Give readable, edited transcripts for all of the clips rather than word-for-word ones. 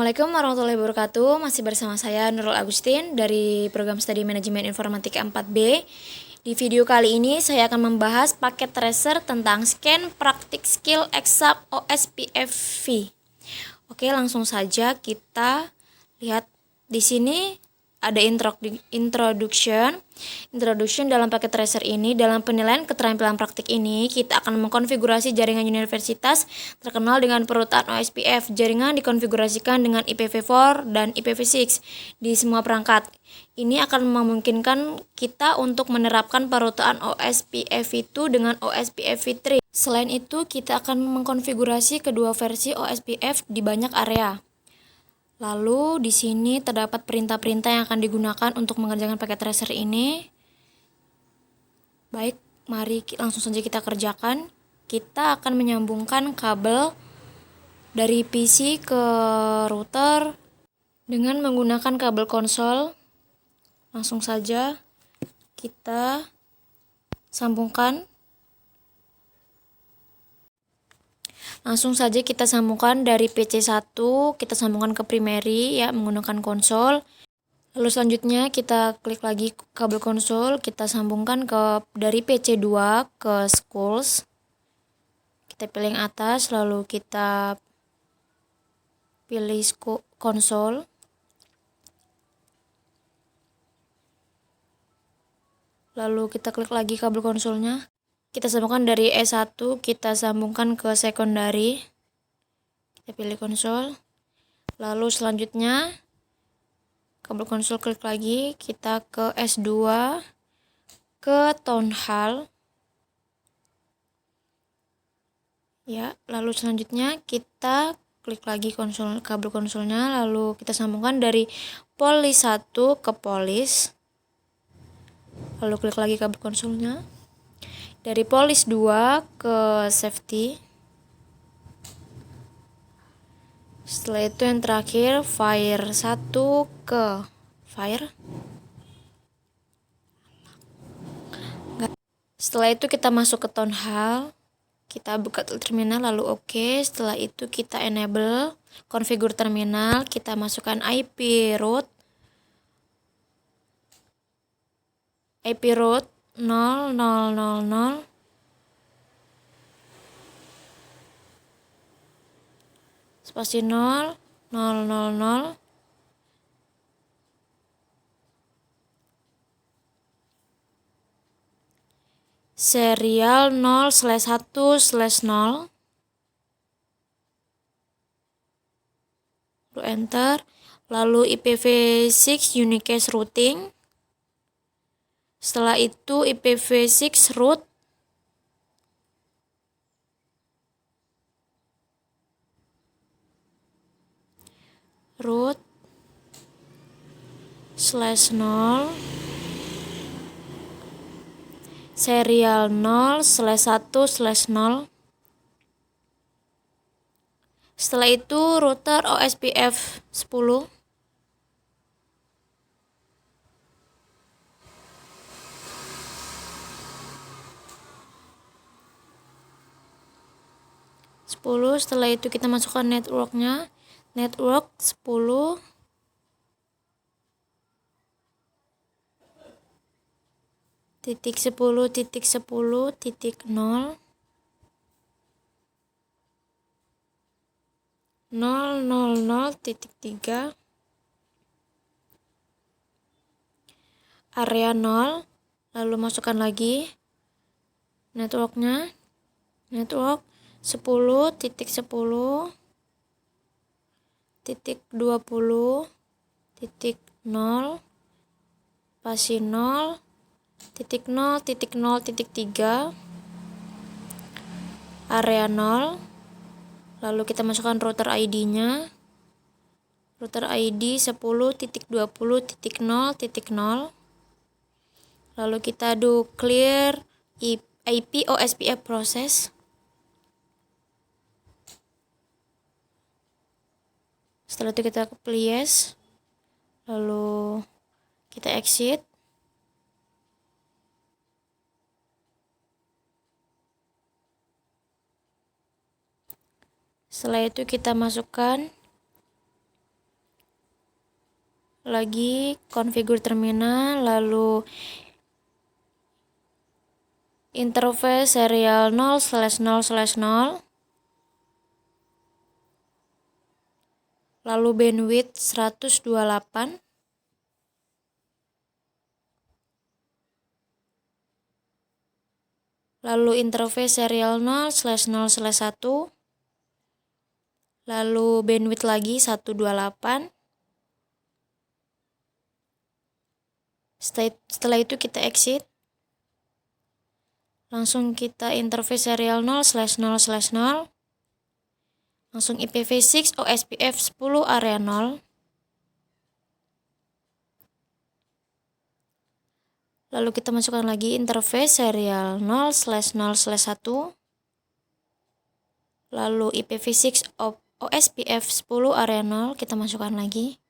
Assalamualaikum warahmatullahi wabarakatuh. Masih bersama saya Nurul Agustin dari program studi manajemen informatika 4B. Di video kali ini saya akan membahas paket tracer tentang scan praktik skill exam OSPFV. Oke, langsung saja kita lihat di sini ada introduction dalam paket tracer ini. Dalam penilaian keterampilan praktik ini, kita akan mengkonfigurasi jaringan universitas terkenal dengan perutan OSPF. Jaringan dikonfigurasikan dengan IPv4 dan IPv6 di semua perangkat. Ini akan memungkinkan kita untuk menerapkan perutan OSPF2 dengan OSPF3. Selain itu, kita akan mengkonfigurasi kedua versi OSPF di banyak area. Lalu di sini terdapat perintah-perintah yang akan digunakan untuk mengerjakan paket tracer ini. Baik, mari langsung saja kita kerjakan. Kita akan menyambungkan kabel dari PC ke router dengan menggunakan kabel konsol. Langsung saja kita sambungkan. Dari PC1, kita sambungkan ke primary ya menggunakan konsol. Lalu selanjutnya kita klik lagi kabel konsol, kita sambungkan dari PC2 ke schools. Kita pilih yang atas, lalu kita pilih konsol. Lalu kita klik lagi kabel konsolnya. Kita sambungkan dari E1, kita sambungkan ke secondary. Kita pilih konsol. Lalu selanjutnya kabel konsol klik lagi, kita ke S2, ke town hall. Ya, lalu selanjutnya kita klik lagi kabel konsolnya, lalu kita sambungkan dari polis 1 ke polis. Lalu klik lagi kabel konsolnya. Dari polis 2 ke safety. Setelah itu yang terakhir fire 1 ke fire. Setelah itu kita masuk ke town hall. Kita buka terminal lalu oke. Setelah itu kita enable configure terminal. Kita masukkan IP route 0000 spasi 0000 serial 0/1/0. Lalu enter. Lalu IPv6 unicast routing. Setelah itu IPv6 route. Root /0 serial 0/1/0. Setelah itu router OSPF 10. Setelah itu kita masukkan networknya. Network 10 titik 10 titik 10 titik 0 000 titik 3 area 0. Lalu masukkan lagi networknya. Network 10 titik 10 titik 20 titik 0 spasi 0 titik 0 titik 0 titik 3 area 0. Lalu kita masukkan router ID-nya. Router ID 10 titik 20 titik 0 titik 0. Lalu kita do clear IP OSPF process. Setelah itu kita pilih yes. Lalu kita exit. Setelah itu kita masukkan lagi configure terminal, lalu interface serial 0/0/0, lalu bandwidth 128, lalu interface serial 0/0/1, lalu bandwidth lagi 128. Setelah itu kita exit, langsung kita interface serial 0/0/0, langsung IPv6 OSPF 10 area 0, lalu kita masukkan lagi interface serial 0/0/1, lalu IPv6 OSPF 10 area 0 kita masukkan lagi.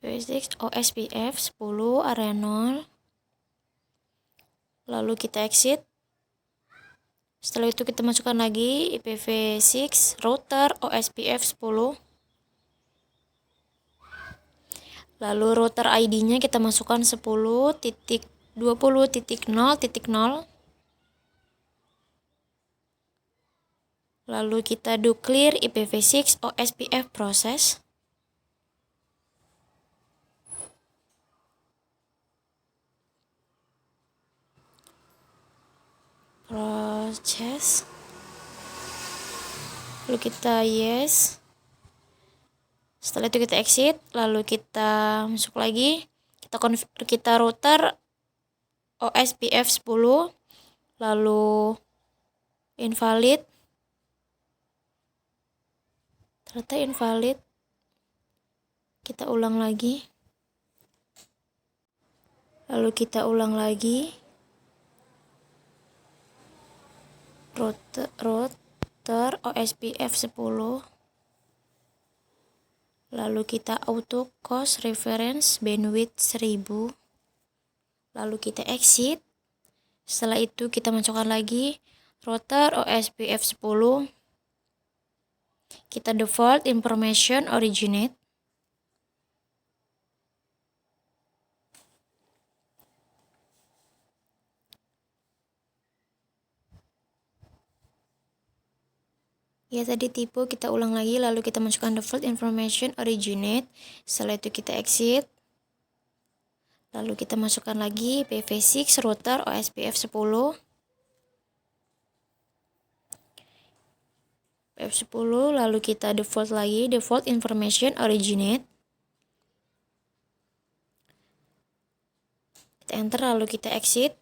IPv6 OSPF 10 area 0, lalu kita exit. Setelah itu kita masukkan lagi IPv6 router OSPF 10, lalu router ID-nya kita masukkan 10.20.0.0, lalu kita do clear IPv6 OSPF process. Lalu kita yes. Setelah itu kita exit, lalu kita masuk lagi, kita router OSPF 10, lalu invalid, ternyata invalid, kita ulang lagi, lalu kita ulang lagi, router OSPF 10, lalu kita auto cost reference bandwidth 1000, lalu kita exit. Setelah itu kita masukkan lagi router OSPF 10, kita default information originate, ya tadi tipe, kita ulang lagi, lalu kita masukkan default information originate. Setelah itu kita exit, lalu kita masukkan lagi IPv6 router OSPF 10, lalu kita default lagi, default information originate, kita enter, lalu kita exit,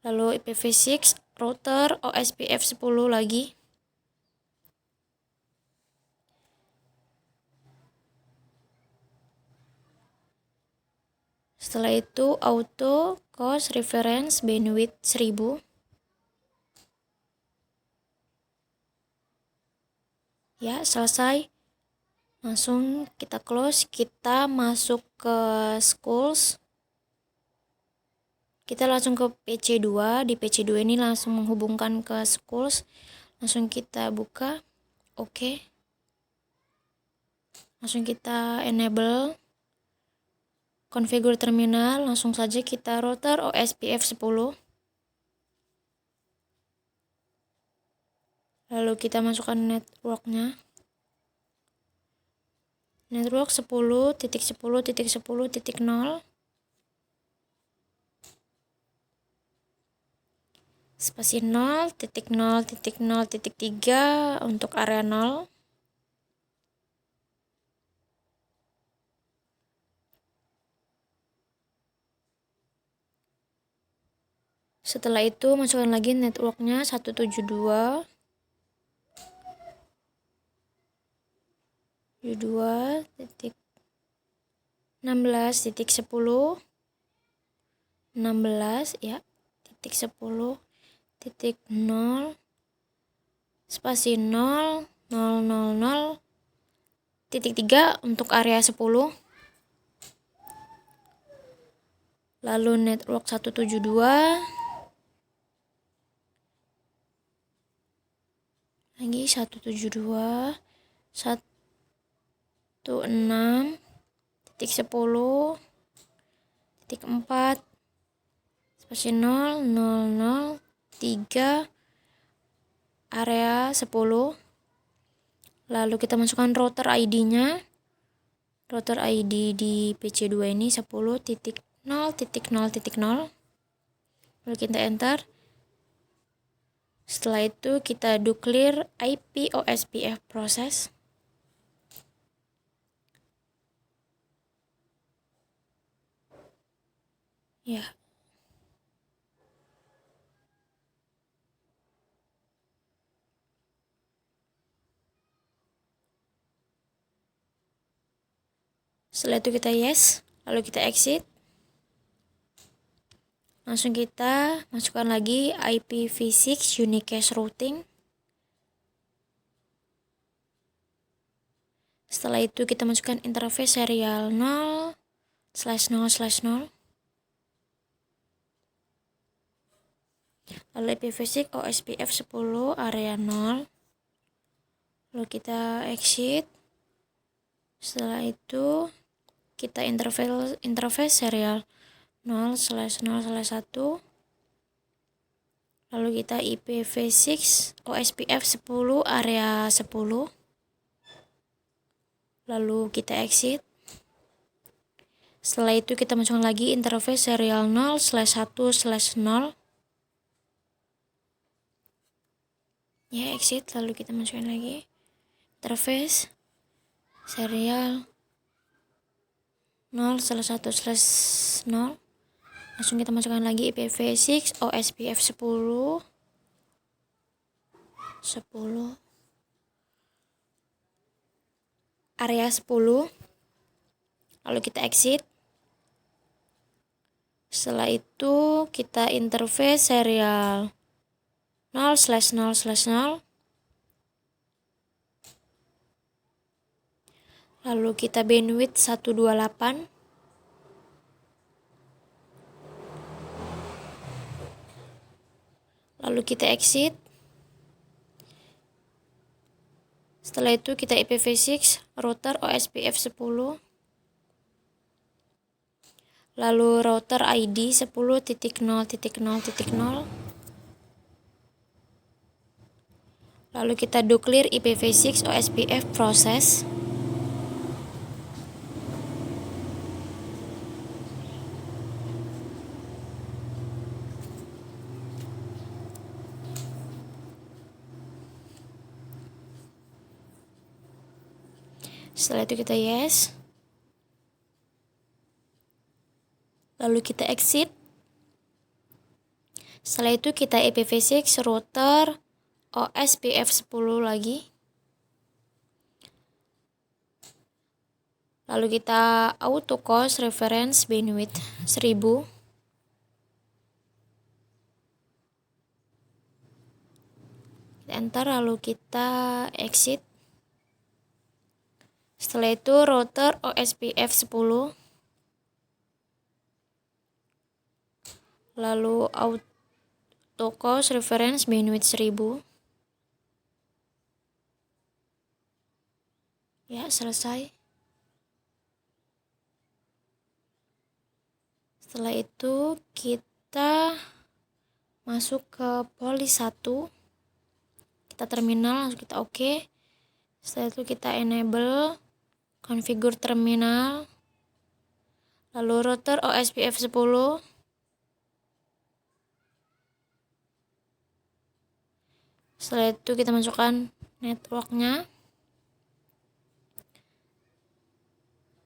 lalu IPv6 router OSPF 10 lagi, setelah itu auto cost reference bandwidth 1000, ya selesai. Langsung kita close, kita masuk ke schools, kita langsung ke PC2. Di PC2 ini langsung menghubungkan ke schools, langsung kita buka, oke. Langsung kita enable configure terminal, langsung saja kita router OSPF 10, lalu kita masukkan networknya, network 10.10.10.0, spasi 0.0.0.3 untuk area 0. Setelah itu masukkan lagi networknya 172.16.10 ya, titik 10.0 spasi 0.0.0.3 untuk area 10. Lalu network 172 172.168.10.4 spasi 00003 area 10. Lalu kita masukkan router ID-nya. Router ID di PC2 ini 10.0.0.0. Lalu kita enter. Setelah itu kita do clear IP OSPF proses. Ya. Setelah itu kita yes, lalu kita exit. Langsung kita masukkan lagi IPv6 unique cache routing. Setelah itu kita masukkan interface serial 0/0/0. Lalu IPv6 OSPF 10 area 0. Lalu kita exit. Setelah itu kita interface serial 0/0/1. Lalu kita IPv6 OSPF 10 area 10. Lalu kita exit. Setelah itu kita masukkan lagi interface serial 0/1/0. Ya, exit. Lalu kita masukkan lagi interface serial 0/1/0. Langsung kita masukkan lagi IPv6 OSPF 10 area 10. Lalu kita exit. Setelah itu kita interface serial 0/0/0. Lalu kita bandwidth 128. Lalu kita exit. Setelah itu kita IPv6 router OSPF 10. Lalu router ID 10.0.0.0. Lalu kita do clear IPv6 OSPF proses. Setelah itu kita yes. Lalu kita exit. Setelah itu kita IPv6 router OSPF 10 lagi. Lalu kita auto cost reference bandwidth 1000. Kita enter lalu kita exit. Setelah itu router OSPF 10. Lalu auto cost reference bandwidth 1000. Ya, selesai. Setelah itu kita masuk ke polis 1. Kita terminal, langsung kita oke. Setelah itu kita enable configure terminal. Lalu router OSPF 10. Setelah itu kita masukkan networknya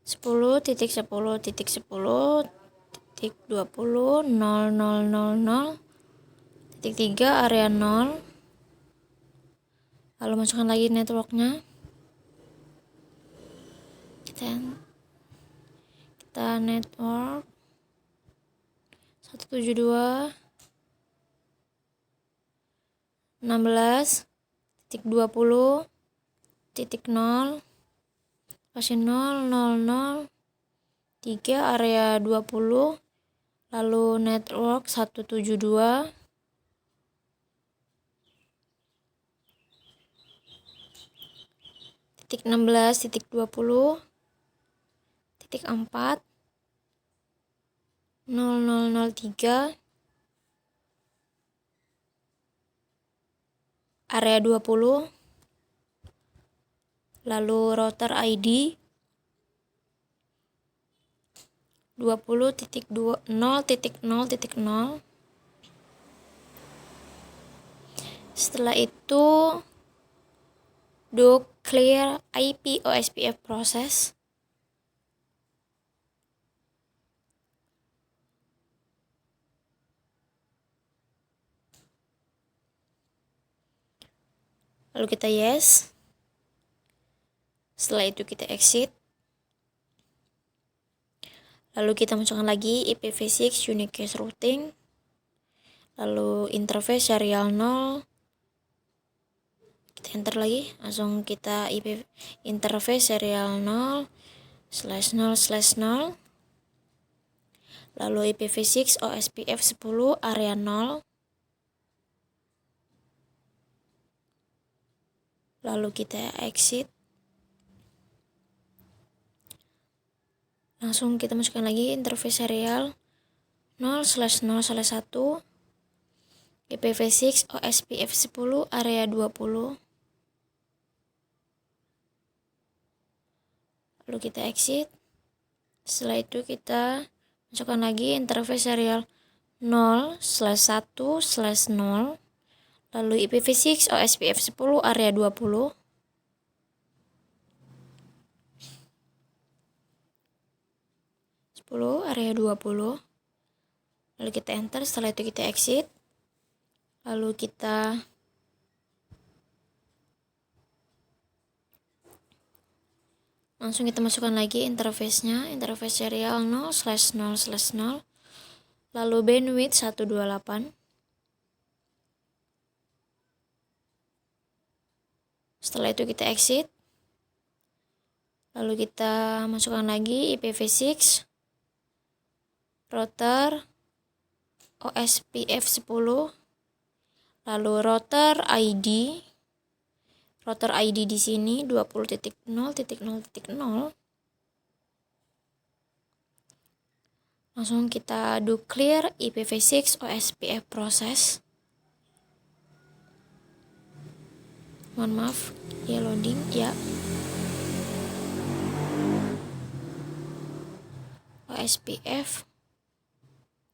10.10.10.20.0000.3 area 0. Lalu masukkan lagi networknya. Kita network 172.16.20.0 spasi 00003 area 20. Lalu network 172. titik 16 titik 20 titik 4 0003 area 20, lalu router ID 20.0.0.0. Setelah itu do clear IP OSPF process. Lalu kita yes. Setelah itu kita exit. Lalu kita masukkan lagi IPv6 unique cache routing. Lalu interface serial 0. Kita enter lagi. Langsung kita interface serial 0/0/0. Lalu IPv6 OSPF 10 area 0. Lalu kita exit. Langsung kita masukkan lagi interface serial 0/0/1 IPv6 OSPF 10 area 20. Lalu kita exit. Setelah itu kita masukkan lagi interface serial 0/1/0. Lalu IPv6 OSPF 10 area 20. Area 20. Lalu kita enter. Setelah itu kita exit. Lalu kita langsung kita masukkan lagi interface-nya, interface serial 0/0/0. Lalu bandwidth 128. Setelah itu kita exit. Lalu kita masukkan lagi IPv6 router OSPF 10. Lalu router ID di sini 20.0.0.0. Langsung kita do clear IPv6 OSPF process. Mohon maaf, ya loading ya. OSPF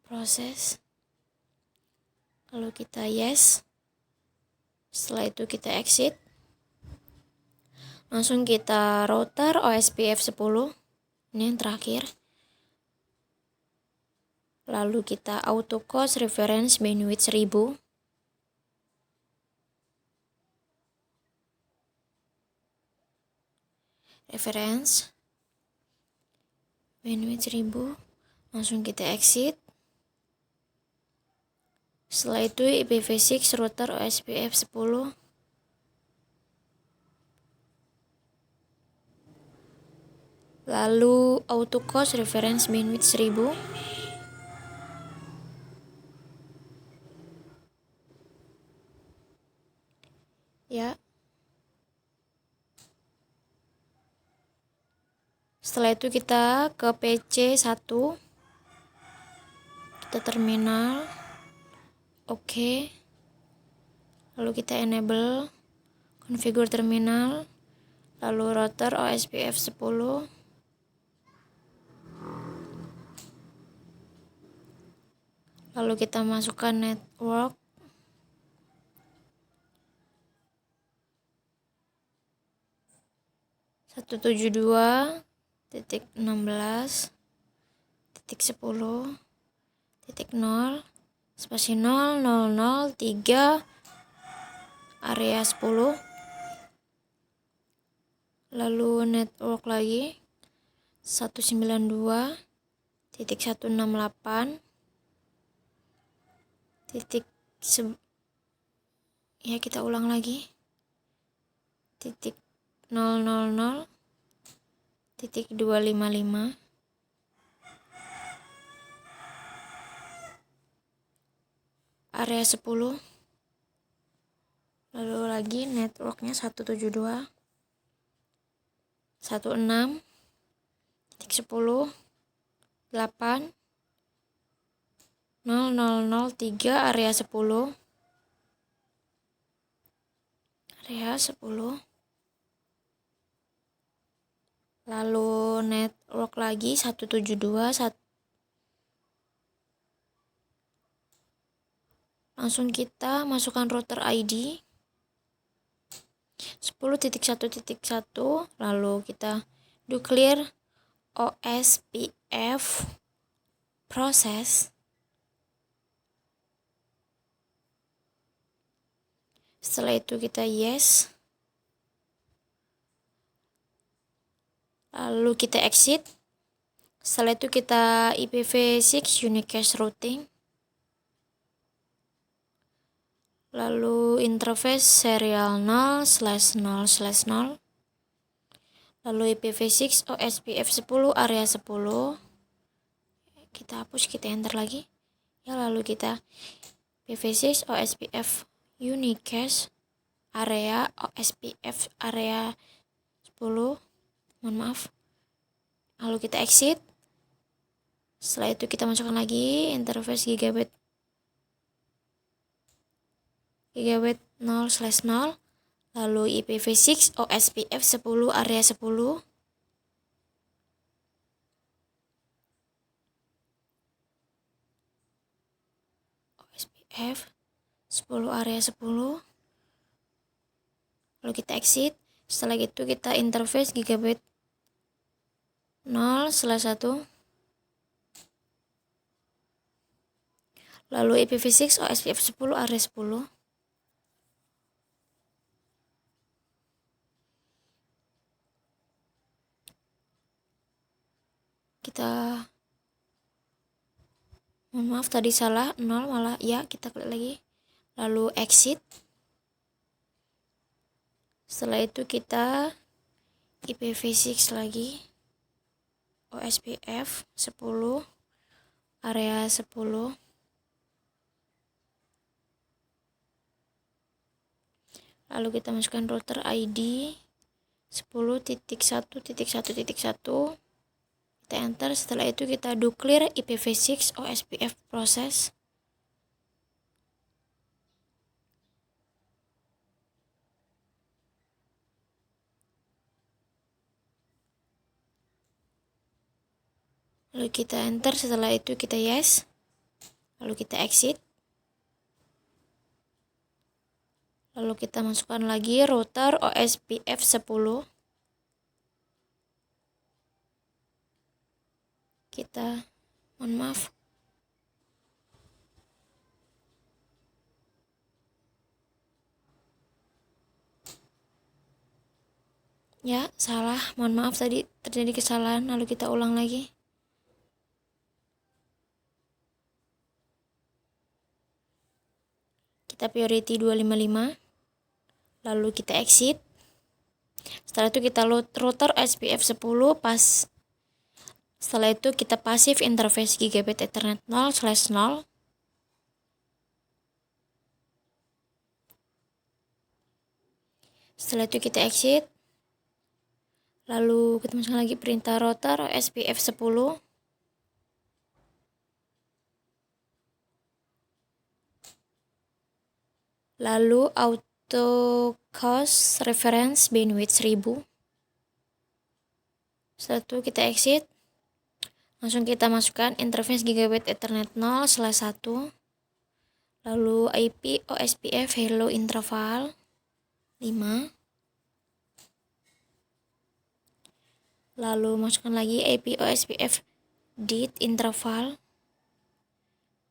proses. Lalu kita yes. Setelah itu kita exit. Langsung kita router OSPF 10. Ini yang terakhir. Lalu kita auto cost reference bandwidth 1000. Reference bandwidth 1000. Langsung kita exit. Setelah itu IPv6 router OSPF 10. Lalu auto cost reference bandwidth 1000. Ya. Setelah itu kita ke PC 1. Kita terminal. Oke. Lalu kita enable configure terminal. Lalu router OSPF 10. Lalu kita masukkan network. Satu 172.16.10.0 spasi 0003 area 10. Lalu network lagi 192.168 ya kita ulang lagi titik 000.255 area 10. Lalu lagi networknya 172 16.10.8.0003 area 10 lalu network lagi 172. Langsung kita masukkan router ID 10.1.1, lalu kita do clear OSPF process. Setelah itu kita yes, lalu kita exit. Setelah itu kita IPv6 unicast routing, lalu interface serial 0/0/0, lalu IPv6 OSPF 10 area 10, kita hapus, kita enter lagi ya, lalu kita IPv6 OSPF unicast area OSPF area 10, mohon maaf, lalu kita exit. Setelah itu kita masukkan lagi interface gigabit 0/0, lalu IPv6 OSPF 10 area 10, OSPF 10 area 10, lalu kita exit. Setelah itu kita interface gigabit 0/1, lalu IPv6 OSPF 10 area 10, kita, mohon maaf tadi salah, 0 malah ya, kita klik lagi, lalu exit. Setelah itu kita IPv6 lagi OSPF 10 area 10, lalu kita masukkan router ID 10.1.1.1, kita enter. Setelah itu kita do clear IPv6 OSPF process. Lalu kita enter, setelah itu kita yes, lalu kita exit. Lalu kita masukkan lagi router OSPF 10. Kita, mohon maaf, ya salah, mohon maaf tadi terjadi kesalahan, lalu kita ulang lagi. Kita priority 255, lalu kita exit. Setelah itu kita load router SPF 10 pas. Setelah itu kita pasif interface gigabit ethernet 0/0. Setelah itu kita exit. Lalu kita masukkan lagi perintah router SPF 10. Lalu auto cost reference bandwidth 1000. Setelah itu kita exit. Langsung kita masukkan interface gigabit ethernet 0/1. Lalu IP OSPF hello interval 5. Lalu masukkan lagi IP OSPF dit interval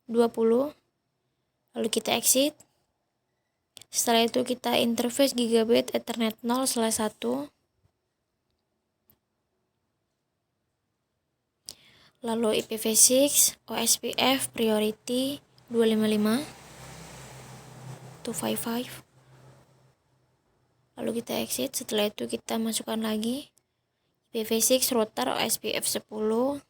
20. Lalu kita exit. Setelah itu kita interface gigabit ethernet 0/1. Lalu IPv6 OSPF priority 255 255. Lalu kita exit. Setelah itu kita masukkan lagi IPv6 router OSPF 10.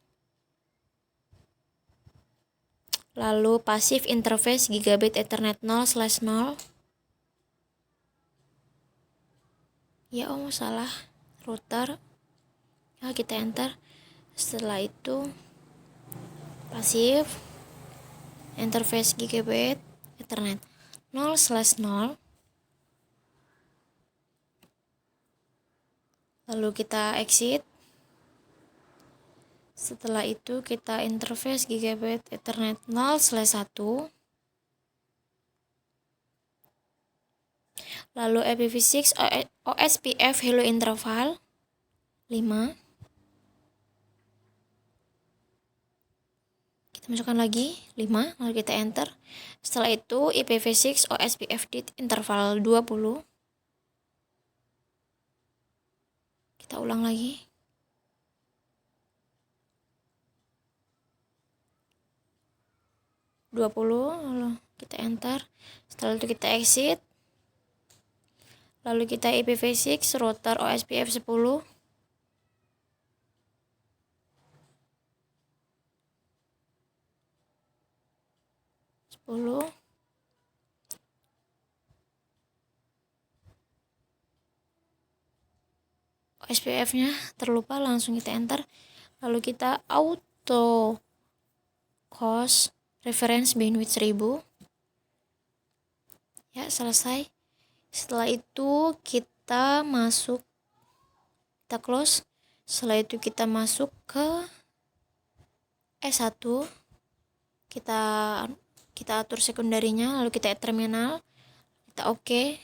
Lalu pasif interface gigabit ethernet 0/0. Ya salah, router Ya, kita enter. Setelah itu pasif, interface gigabit Ethernet 0/0. Lalu kita exit. Setelah itu kita interface gigabit Ethernet 0/1. Lalu IPv6 OSPF hello interval 5. Kita masukkan lagi 5, lalu kita enter. Setelah itu IPv6 OSPF di interval 20. Kita ulang lagi. Lalu kita enter. Setelah itu kita exit. Lalu kita IPv6 router OSPF 10. OSPF-nya terlupa, langsung kita enter. Lalu kita auto host reference bandwidth 1000. Ya, selesai. Setelah itu kita close. Setelah itu kita masuk ke S1. Kita atur sekundarinya, lalu kita terminal, kita oke.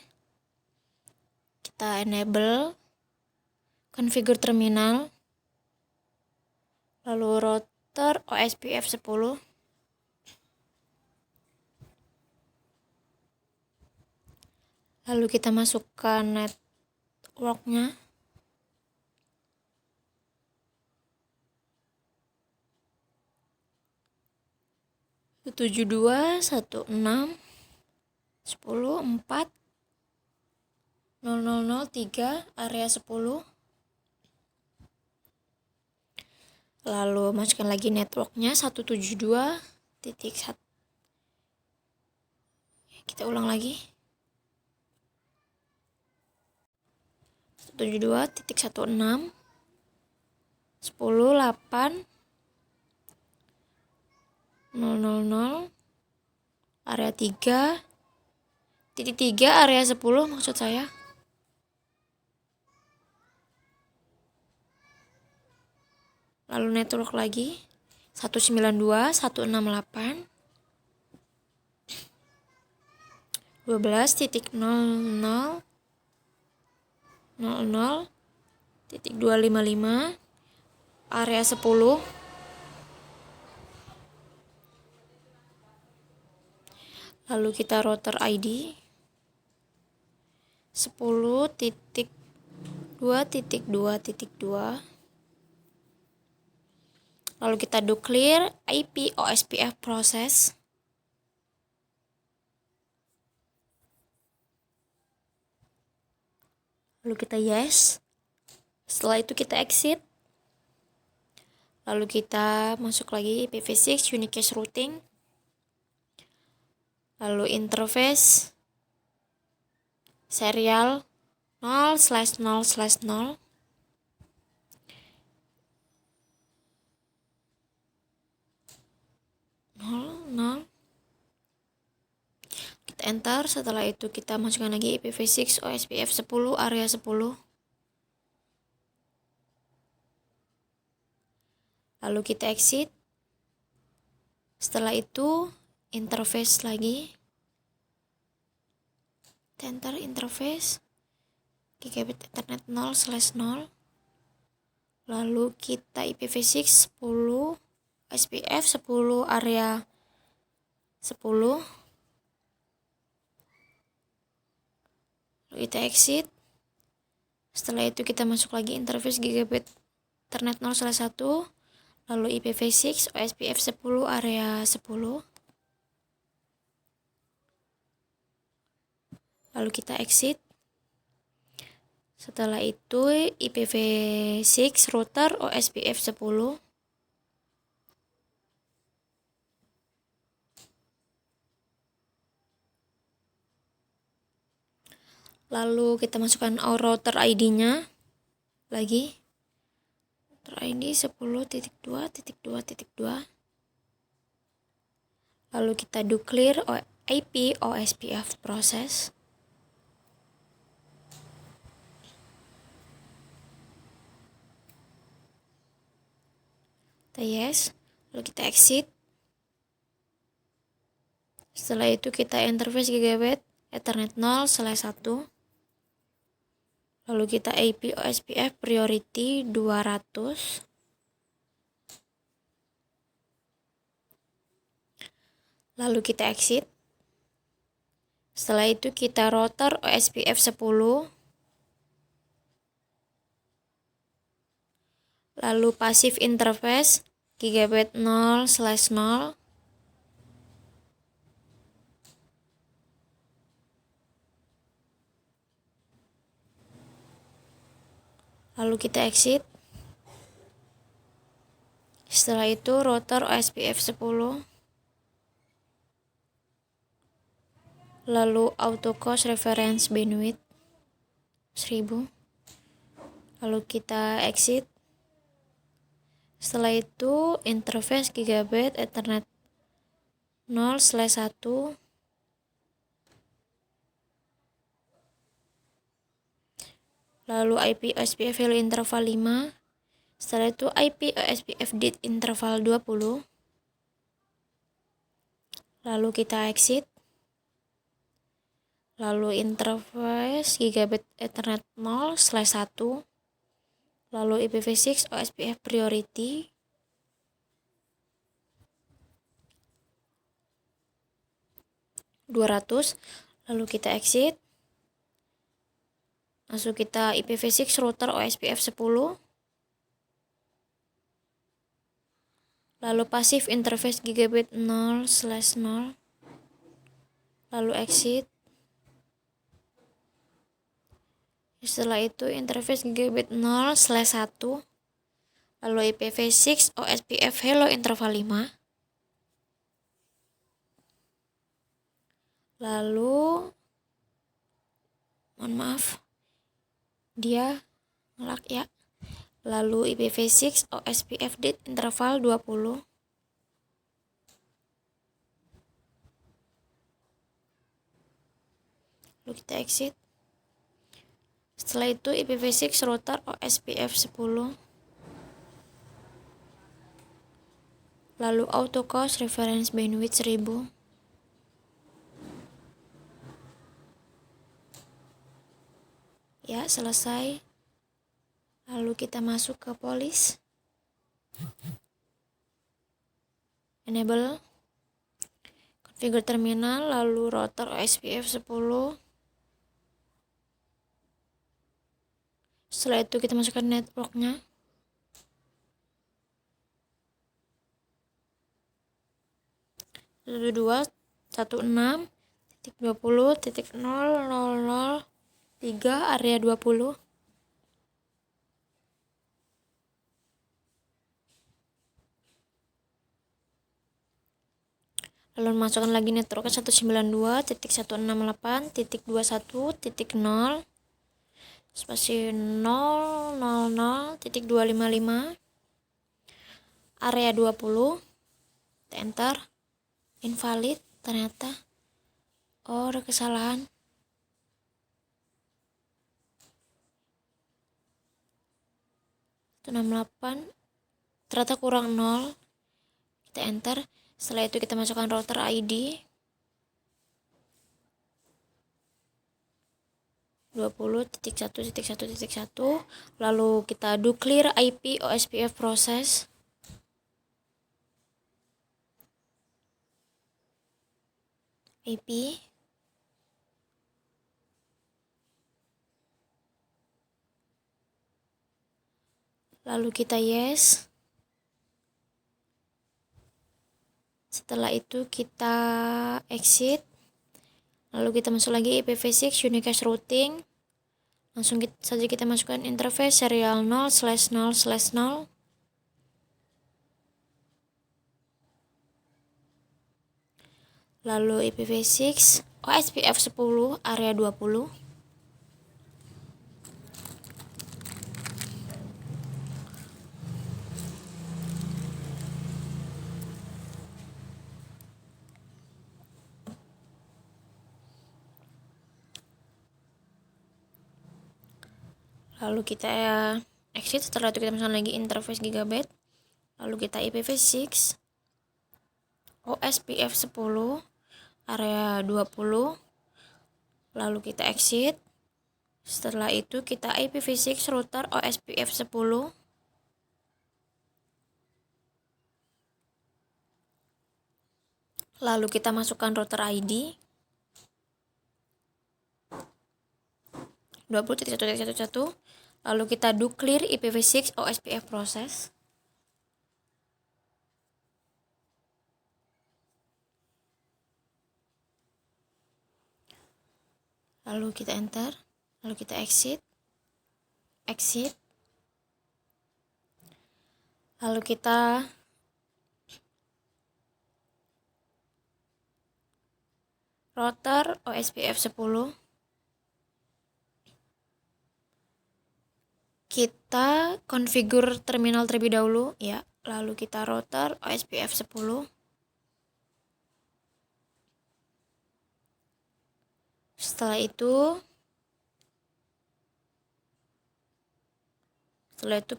Kita enable configure terminal, lalu router OSPF 10. Lalu kita masukkan networknya. Tujuh dua satu enam 10.4.0.0.0.3 area 10. Lalu masukkan lagi networknya 172.1. Kita ulang lagi. 172.16 10.8 000 area 3 titik 3 area 10 maksud saya. Lalu network lagi 192.168 12.00 00.255 area 10. Lalu kita router ID 10.2.2.2. Lalu kita do clear IP OSPF process. Lalu kita yes. Setelah itu kita exit. Lalu kita masuk lagi IPv6 unicast routing. Lalu interface serial 0/0/0. Kita enter. Setelah itu kita masukkan lagi IPv6 OSPF 10 area 10. Lalu kita exit. Setelah itu interface lagi. Enter interface gigabit Ethernet 0/0. Lalu kita IPv6 10 SPF 10 area 10. Lalu kita exit. Setelah itu kita masuk lagi interface gigabit Ethernet 0/1. Lalu IPv6 OSPF 10 area 10. Lalu kita exit. Setelah itu IPv6 router OSPF 10. Lalu kita masukkan router ID-nya lagi. router ID 10.2.2.2. Lalu kita do clear IP OSPF process. Kita yes, lalu kita exit. Setelah itu kita interface gigabit Ethernet 0/1. Lalu kita IP OSPF priority 200. Lalu kita exit. Setelah itu kita router OSPF 10. Lalu passive interface gigabit 0/0. Lalu kita exit. Setelah itu router OSPF 10. Lalu auto cost reference bandwidth 1000. Lalu kita exit. Setelah itu interface gigabit Ethernet 0/1. Lalu IP OSPF value interval 5. Setelah itu IP OSPF DIT interval 20. Lalu kita exit. Lalu interface gigabit Ethernet 0/1. Lalu IPv6 OSPF priority. Lalu kita exit. Langsung kita IPv6 router OSPF 10. Lalu passive interface gigabit 0/0. Lalu exit. Setelah itu interface gigabit 0/1. Lalu IPv6 OSPF hello interval 5. Lalu mohon maaf, dia ngelak ya. Lalu IPv6 OSPF DIT interval 20. Lalu kita exit. Setelah itu IPv6 router OSPF 10. Lalu auto cost reference bandwidth 1000. Ya, selesai. Lalu kita masuk ke police. Enable. Configure terminal, lalu router OSPF 10. Setelah itu kita masukkan networknya. Satu 2.16.20.000.3 area 20. Lalu masukkan lagi networknya 192.168.21.0 spasi 000.255 area 20. Kita enter. Invalid ternyata. Oh, ada kesalahan. Itu 68 ternyata kurang 0. Kita enter. Setelah itu kita masukkan router ID 20.1.1.1. Lalu kita do clear IP OSPF process. IP. Lalu kita yes. Setelah itu kita exit. Lalu kita masuk lagi IPv6 unicast routing. Langsung saja kita masukkan interface serial 0/0/0. Lalu IPv6 OSPF 10 area 20. Lalu kita exit. Setelah itu kita masukkan lagi interface gigabit. Lalu kita IPv6 OSPF 10 area 20. Lalu kita exit. Setelah itu kita IPv6 router OSPF 10. Lalu kita masukkan router ID 20.1.1.1. Lalu kita do clear IPv6 OSPF proses. Lalu kita enter. Lalu kita exit. Lalu kita router OSPF 10. Kita configure terminal terlebih dahulu ya. Lalu kita router OSPF 10. Setelah itu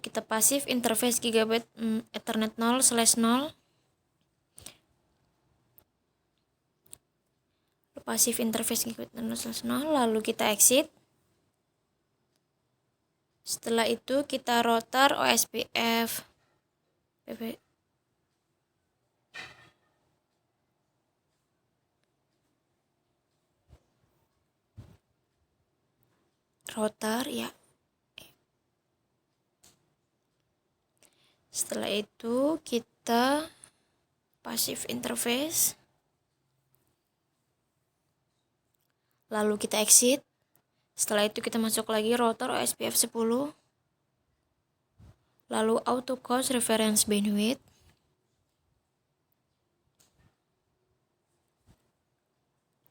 kita pasif interface gigabit Ethernet 0/0. Pasif interface gigabit 0/0. Lalu kita exit. Setelah itu kita router OSPF router ya. Setelah itu kita pasif interface. Lalu kita exit. Setelah itu kita masuk lagi router OSPF 10. Lalu auto cost reference bandwidth.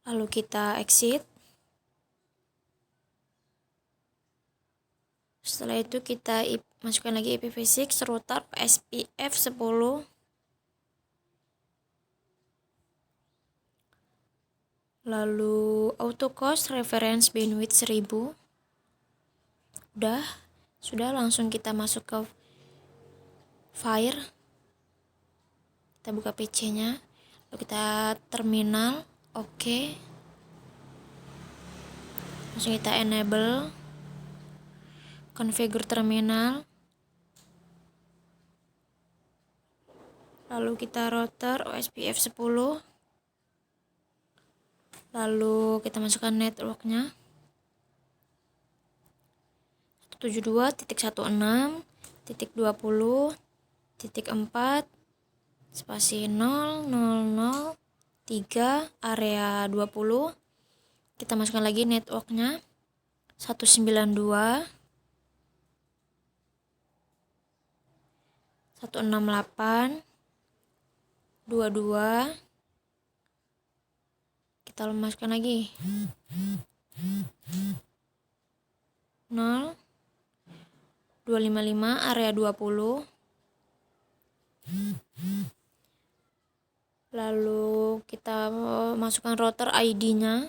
Lalu kita exit. Setelah itu kita masukkan lagi IPv6 router OSPF 10. Lalu auto cost reference bandwidth 1000. Sudah langsung kita masuk ke Fire. Kita buka PC-nya. Lalu kita terminal. Oke. Langsung kita enable. Configure terminal. Lalu kita router OSPF 10. Lalu kita masukkan networknya 172.16.20.4 spasi 0003 area 20. Kita masukkan lagi networknya 192.168.22. Kita masukkan lagi 0255 area 20. Lalu kita masukkan router ID-nya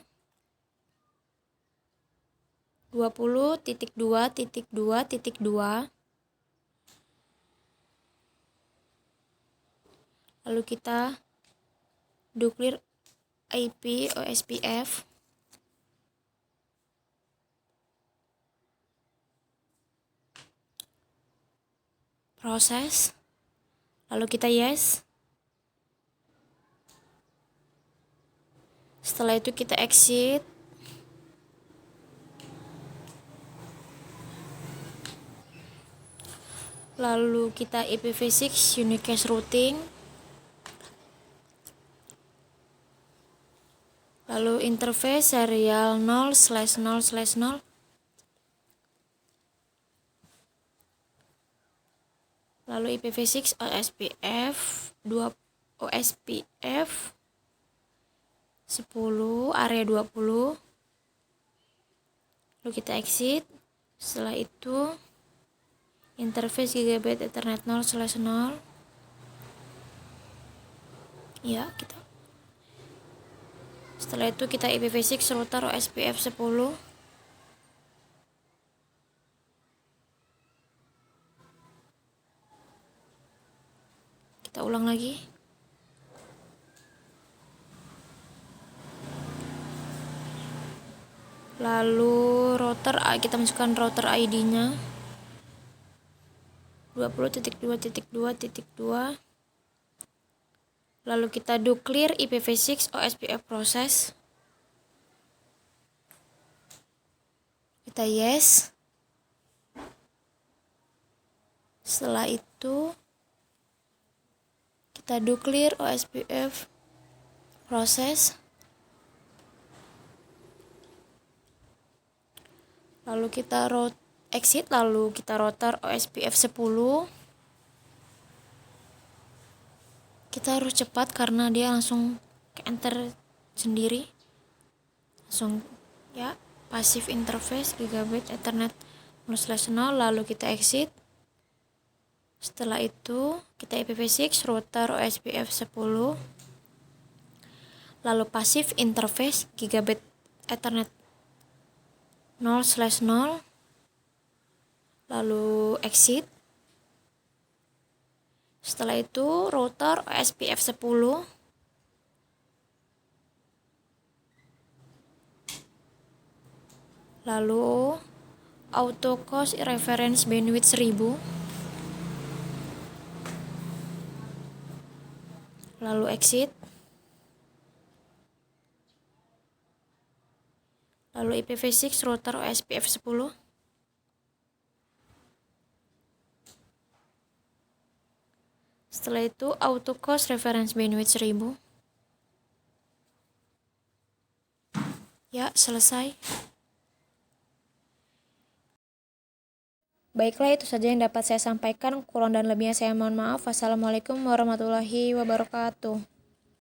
20.2.2.2. Lalu kita do clear IP OSPF. Proses. Lalu kita yes. Setelah itu kita exit. Lalu kita IPv6 unicast routing. Lalu interface serial 0/0/0. Lalu IPv6 OSPF 10 area 20. Lalu kita exit. Setelah itu interface gigabit Ethernet 0/0. Ya, kita. Setelah itu kita IPv6 router OSPF 10. lagi. Lalu router, kita masukkan router ID-nya 20.2.2.2. Lalu kita do clear IPv6 OSPF process. Kita yes. Setelah itu kita do clear OSPF process. Lalu kita exit, lalu kita router OSPF 10. Kita harus cepat karena dia langsung ke enter sendiri. Langsung ya, passive interface gigabit Ethernet 0/0, lalu kita exit. Setelah itu kita IPv6 router OSPF 10. Lalu passive interface gigabit Ethernet 0/0, lalu exit. Setelah itu router OSPF 10. Lalu auto cost reference bandwidth 1000. Lalu exit. Lalu IPv6 router OSPF 10. Setelah itu auto cost reference bandwidth 1000. Ya, selesai. Baiklah, itu saja yang dapat saya sampaikan. Kurang dan lebihnya saya mohon maaf. Wassalamualaikum warahmatullahi wabarakatuh.